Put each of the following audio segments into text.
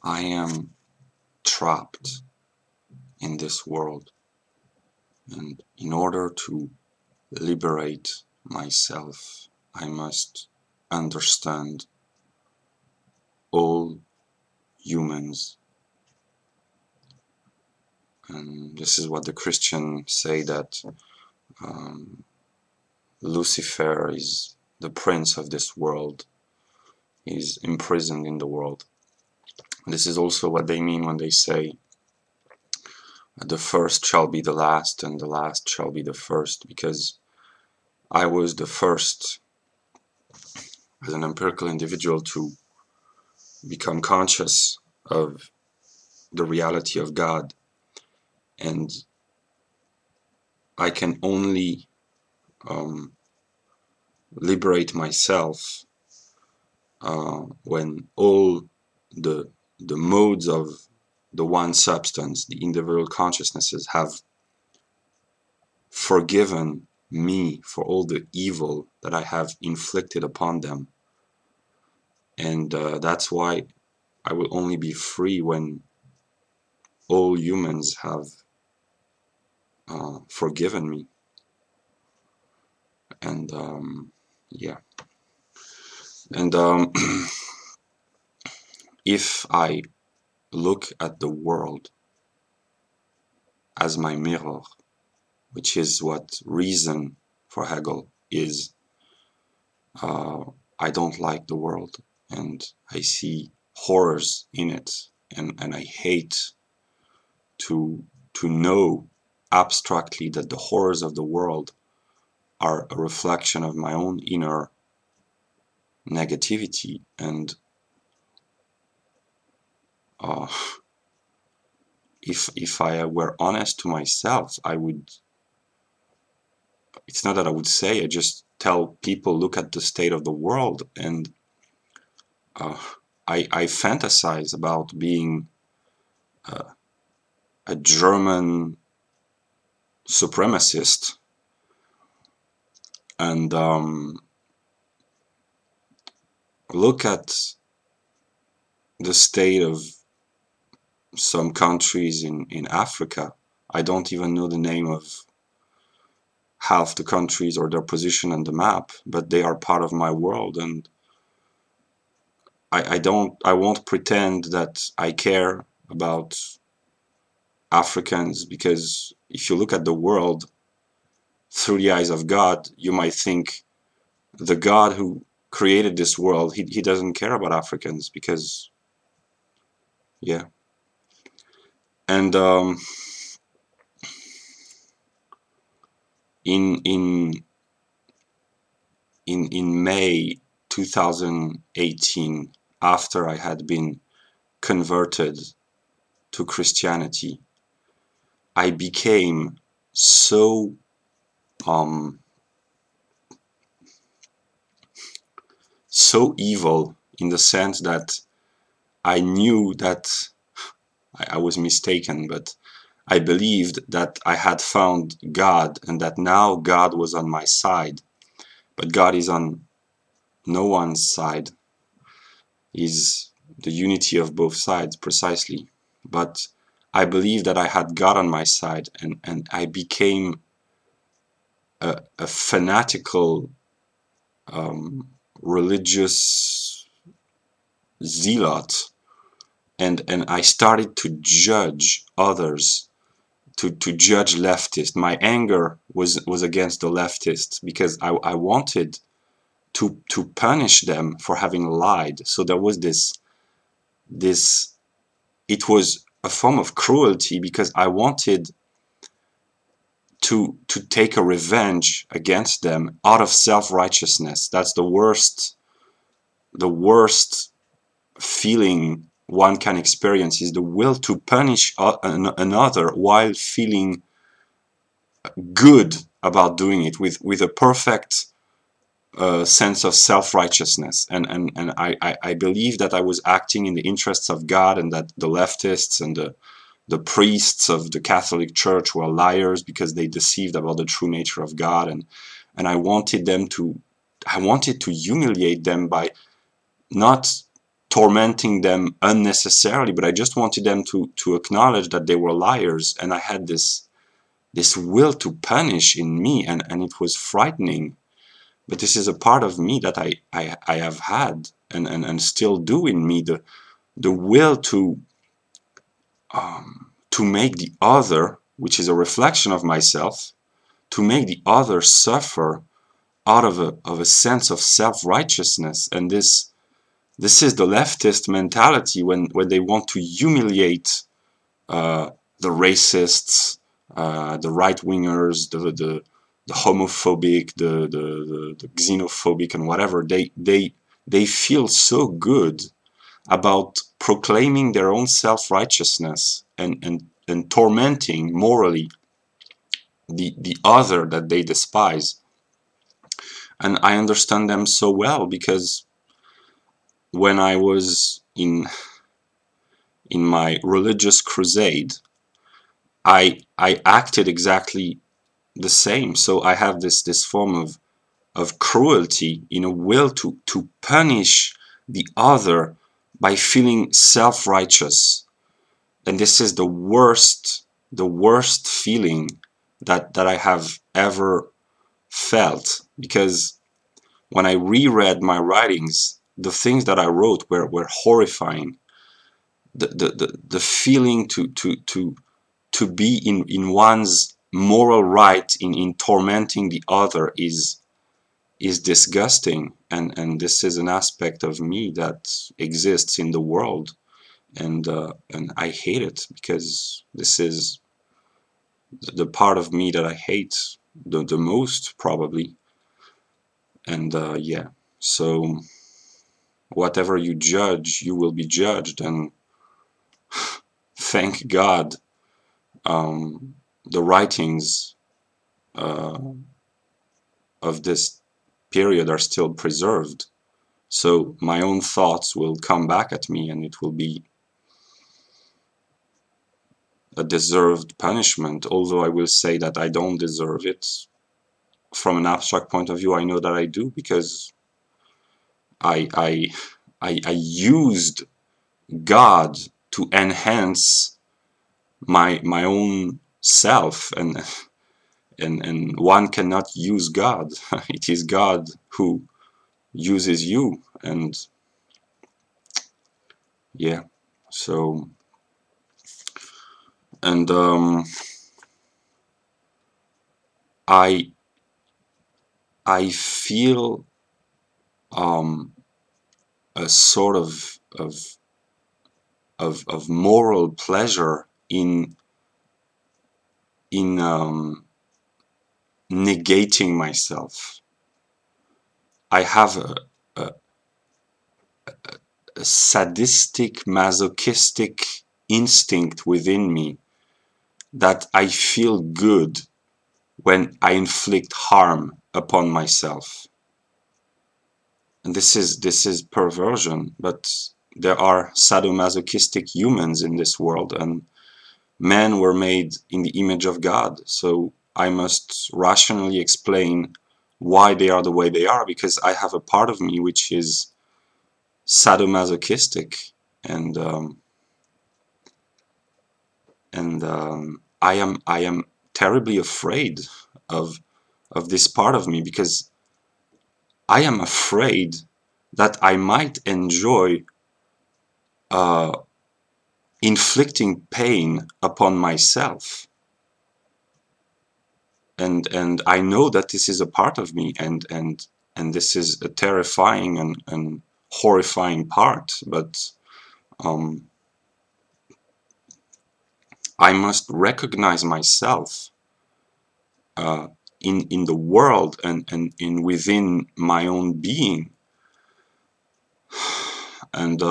I am trapped in this world, and in order to liberate myself, I must understand all humans. And this is what the Christians say, that um, Lucifer is the prince of this world, is imprisoned in the world. This is also what they mean when they say the first shall be the last and the last shall be the first, because I was the first as an empirical individual to become conscious of the reality of God, and I can only liberate myself when all the modes of the one substance, the individual consciousnesses, have forgiven me for all the evil that I have inflicted upon them. And that's why I will only be free when all humans have forgiven me. And yeah. And if I look at the world as my mirror, which is what reason for Hegel is, I don't like the world, and I see horrors in it, and I hate to know abstractly that the horrors of the world are a reflection of my own inner negativity. And uh, if I were honest to myself, I would. It's not that I would say. I just tell people, look at the state of the world, and I fantasize about being a German supremacist, and look at the state of some countries in Africa. I don't even know the name of half the countries or their position on the map, but they are part of my world, and I won't pretend that I care about Africans, because if you look at the world through the eyes of God, you might think the God who created this world, he doesn't care about Africans, because yeah. And in May 2018, after I had been converted to Christianity, I became so so evil, in the sense that I knew that I was mistaken, but I believed that I had found God, and that now God was on my side. But God is on no one's side. He's the unity of both sides, precisely. But I believed that I had God on my side, and I became a fanatical religious zealot, and I started to judge others, to judge leftists. My anger was against the leftists, because I wanted to punish them for having lied. So there was this it was a form of cruelty, because I wanted to take a revenge against them out of self-righteousness. That's the worst feeling one can experience, is the will to punish another while feeling good about doing it, with a perfect sense of self-righteousness. And I believe that I was acting in the interests of God, and that the leftists and the priests of the Catholic Church were liars, because they deceived about the true nature of God. And I wanted to humiliate them by not tormenting them unnecessarily, but I just wanted them to acknowledge that they were liars, and I had this will to punish in me, and it was frightening. But this is a part of me that I have had and still do in me, the will to make the other, which is a reflection of myself, to make the other suffer out of a sense of self-righteousness. And this is the leftist mentality when they want to humiliate the racists, the right-wingers, the homophobic, the xenophobic, and whatever. They feel so good about proclaiming their own self-righteousness and tormenting morally the other that they despise. And I understand them so well, because when I was in my religious crusade, I acted exactly the same. So I have this form of cruelty, a will to punish the other by feeling self-righteous. And this is the worst feeling that I have ever felt, because when I reread my writings, the things that I wrote were horrifying. The feeling to be in one's moral right in tormenting the other is disgusting, and this is an aspect of me that exists in the world, and I hate it, because this is the part of me that I hate the most, probably. And yeah, so whatever you judge, you will be judged, and thank God the writings of this period are still preserved. So my own thoughts will come back at me, and it will be a deserved punishment, although I will say that I don't deserve it. From an abstract point of view, I know that I do, because I used God to enhance my own self, and one cannot use God. It is God who uses you, and yeah, so, and I feel a sort of moral pleasure in negating myself. I have a sadistic, masochistic instinct within me that I feel good when I inflict harm upon myself. And this is perversion, but there are sadomasochistic humans in this world, and men were made in the image of God, so I must rationally explain why they are the way they are, because I have a part of me which is sadomasochistic, and I am terribly afraid of this part of me, because I am afraid that I might enjoy inflicting pain upon myself, and I know that this is a part of me, and this is a terrifying and horrifying part, but I must recognize myself in the world and in within my own being, and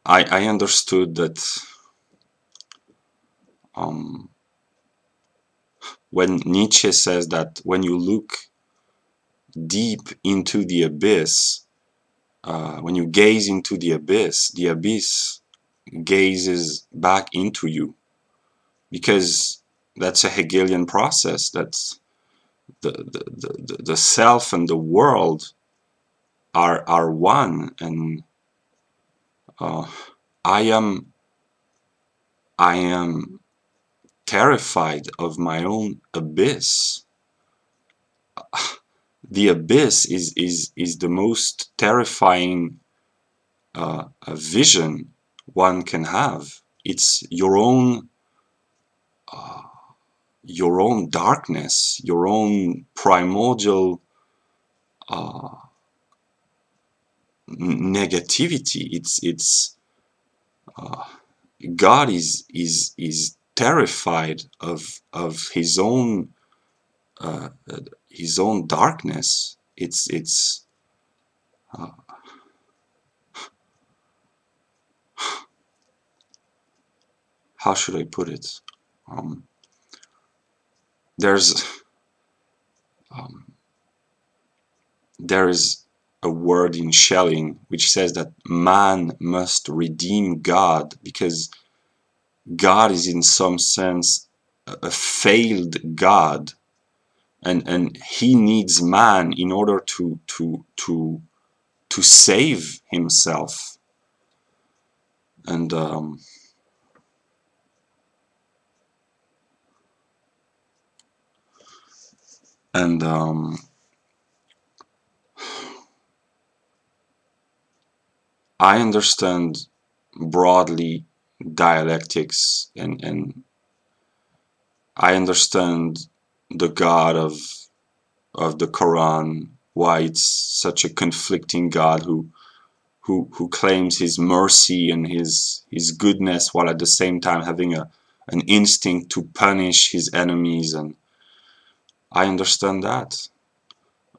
I understood that when Nietzsche says that when you look deep into the abyss, when you gaze into the abyss gazes back into you. because that's a Hegelian process. That's the self and the world are one, and uh, I am terrified of my own abyss. The abyss is the most terrifying a vision one can have. It's your own darkness, your own primordial negativity. It's God is terrified of his own darkness. It's how should I put it? Um, there's there is a word in Schelling which says that man must redeem God, because God is in some sense a failed God, and he needs man in order to save himself. And and I understand broadly dialectics, and I understand the God of the Quran, why it's such a conflicting God who claims his mercy and his goodness, while at the same time having an instinct to punish his enemies. And I understand that.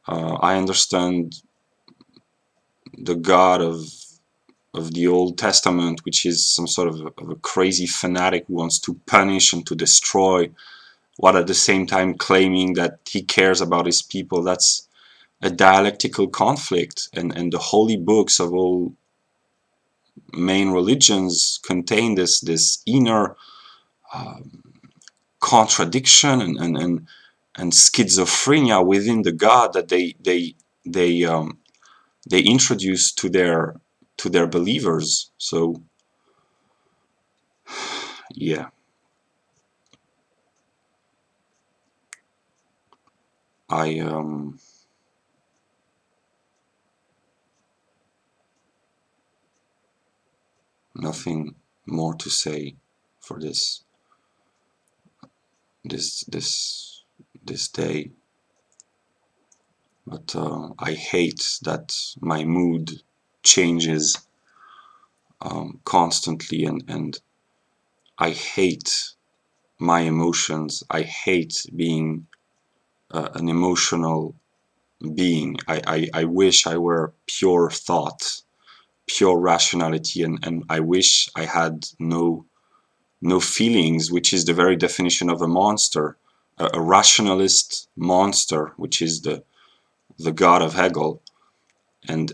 I understand the God of the Old Testament, which is some sort of a crazy fanatic who wants to punish and to destroy, while at the same time claiming that he cares about his people. That's a dialectical conflict, and the holy books of all main religions contain this inner contradiction and schizophrenia within the God that they introduce to their believers. So yeah, I nothing more to say for this this this day, but I hate that my mood changes constantly, and I hate my emotions. I hate being an emotional being. I wish I were pure thought, pure rationality, and I wish I had no feelings, which is the very definition of a monster, a rationalist monster, which is the god of Hegel. And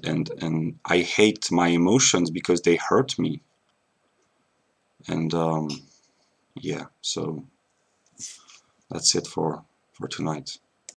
I hate my emotions because they hurt me. And yeah, so that's it for tonight.